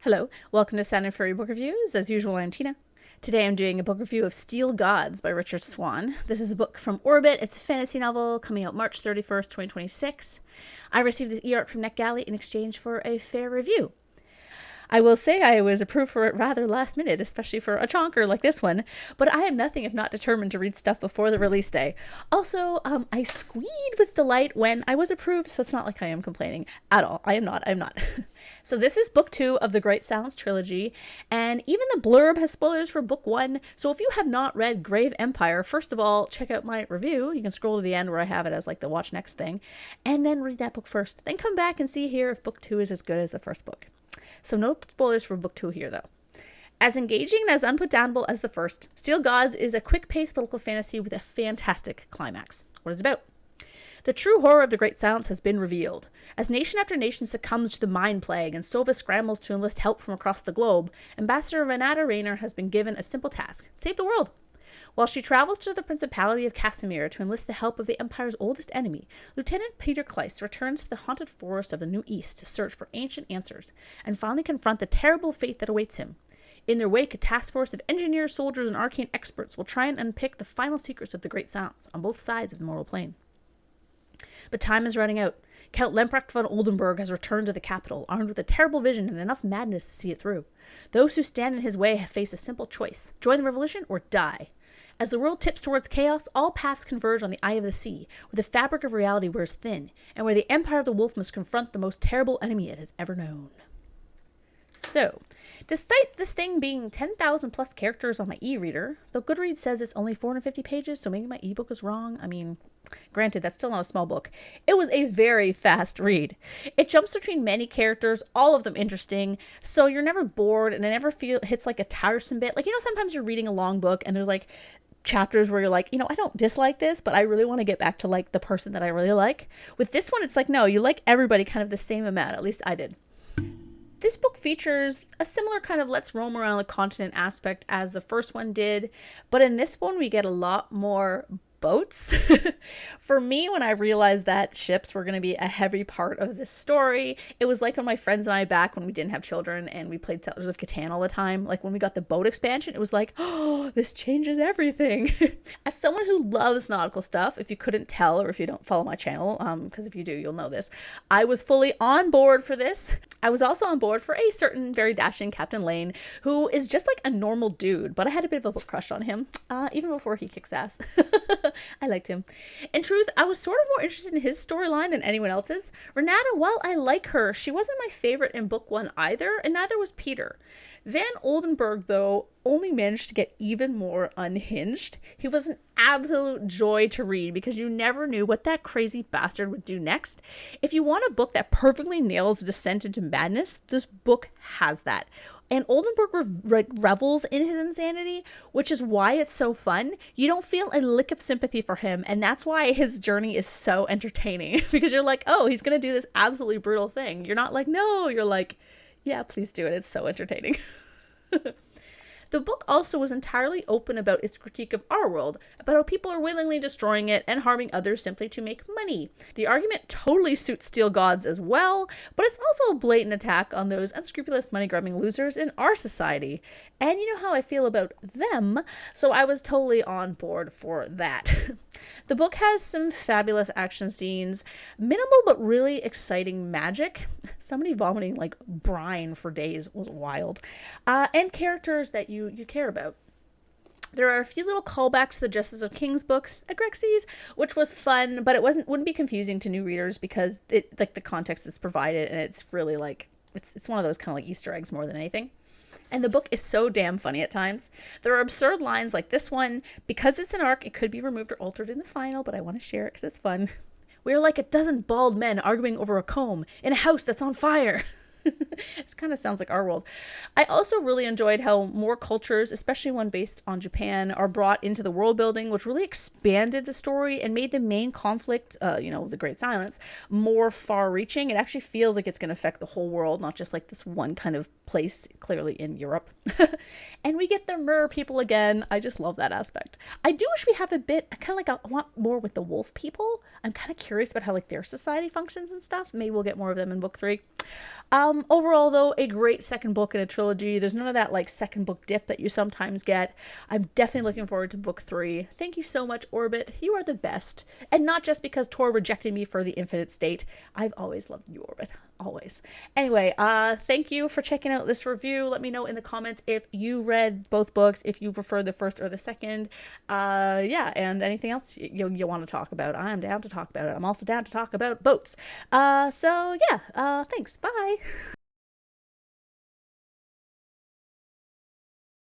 Hello, welcome to Sound and Furry Book Reviews. As usual, I'm Tina. Today I'm doing a book review of Steel Gods by Richard Swan. This is a book from Orbit. It's a fantasy novel coming out March 31st, 2026. I received this e-art from NetGalley in exchange for a fair review. I will say I was approved for it rather last minute, especially for a chonker like this one, but I am nothing if not determined to read stuff before the release day. Also, I squeed with delight when I was approved, so it's not like I am complaining at all. I am not. So this is book 2 of the Great Silence trilogy, and even the blurb has spoilers for book 1, so if you have not read Grave Empire, first of all, check out my review. You can scroll to the end where I have it as like the watch next thing, and then read that book first. Then come back and see here if book 2 is as good as the first book. So no spoilers for book 2 here, though. As engaging and as unputdownable as the first, Steel Gods is a quick-paced political fantasy with a fantastic climax. What is it about? The true horror of the Great Silence has been revealed. As nation after nation succumbs to the mind plague and Sova scrambles to enlist help from across the globe, Ambassador Renata Rayner has been given a simple task: save the world. While she travels to the Principality of Casimir to enlist the help of the Empire's oldest enemy, Lieutenant Peter Kleiss returns to the haunted forest of the New East to search for ancient answers and finally confront the terrible fate that awaits him. In their wake, a task force of engineers, soldiers, and arcane experts will try and unpick the final secrets of the Great Silence on both sides of the mortal plane. But time is running out. Count Lemprecht von Oldenburg has returned to the capital, armed with a terrible vision and enough madness to see it through. Those who stand in his way have faced a simple choice: join the revolution or die. As the world tips towards chaos, all paths converge on the eye of the sea, where the fabric of reality wears thin, and where the Empire of the Wolf must confront the most terrible enemy it has ever known. So, despite this thing being 10,000 plus characters on my e-reader, though Goodreads says it's only 450 pages, so maybe my ebook is wrong. I mean, granted, that's still not a small book. It was a very fast read. It jumps between many characters, all of them interesting, so you're never bored, and it never hits like a tiresome bit. Like, sometimes you're reading a long book, and there's like chapters where you're like, I don't dislike this, but I really want to get back to like the person that I really like. With this one, it's like, no, you like everybody kind of the same amount. At least I did. This book features a similar kind of let's roam around the continent aspect as the first one did, but in this one we get a lot more boats. For me, when I realized that ships were going to be a heavy part of this story, it was like when my friends and I, back when we didn't have children and we played Settlers of Catan all the time, like when we got the boat expansion, it was like, oh, this changes everything. As someone who loves nautical stuff, if you couldn't tell or if you don't follow my channel, because if you do, you'll know this, I was fully on board for this. I was also on board for a certain very dashing Captain Lane, who is just like a normal dude, but I had a bit of a book crush on him, even before he kicks ass. I liked him. In truth, I was sort of more interested in his storyline than anyone else's. Renata, while I like her, she wasn't my favorite in book 1 either, and neither was Peter. Van Oldenburg, though, only managed to get even more unhinged. He was an absolute joy to read because you never knew what that crazy bastard would do next. If you want a book that perfectly nails the descent into madness, this book has that. And Oldenburg revels in his insanity, which is why it's so fun. You don't feel a lick of sympathy for him, and that's why his journey is so entertaining. Because you're like, oh, he's going to do this absolutely brutal thing. You're not like, no, you're like, yeah, please do it. It's so entertaining. The book also was entirely open about its critique of our world, about how people are willingly destroying it and harming others simply to make money. The argument totally suits Steel Gods as well, but it's also a blatant attack on those unscrupulous money-grubbing losers in our society. And you know how I feel about them, so I was totally on board for that. The book has some fabulous action scenes, minimal but really exciting magic. Somebody vomiting like brine for days was wild. And characters that you care about. There are a few little callbacks to the Justice of Kings books, Agrexes, which was fun, but it wouldn't be confusing to new readers because it like the context is provided, and it's really like it's one of those kind of like Easter eggs more than anything. And the book is so damn funny at times. There are absurd lines like this one. Because it's an arc, it could be removed or altered in the final, but I want to share it because it's fun. We're like a dozen bald men arguing over a comb in a house that's on fire. It kind of sounds like our world. I also really enjoyed how more cultures, especially one based on Japan, are brought into the world building, which really expanded the story and made the main conflict, the Great Silence, more far-reaching. It actually feels like it's going to affect the whole world, not just like this one kind of place, clearly in Europe. And we get the mer people again. I just love that aspect. I do wish we have a bit, I want more with the wolf people. I'm kind of curious about how like their society functions and stuff. Maybe we'll get more of them in book 3. Overall, though, a great second book in a trilogy. There's none of that like second book dip that you sometimes get. I'm definitely looking forward to book 3. Thank you so much, Orbit. You are the best. And not just because Tor rejected me for the Infinite State. I've always loved you, Orbit. Always. Anyway, thank you for checking out this review. Let me know in the comments if you read both books, if you prefer the first or the second. Yeah, and anything else you want to talk about. I'm down to talk about it. I'm also down to talk about boats. So yeah, thanks. Bye.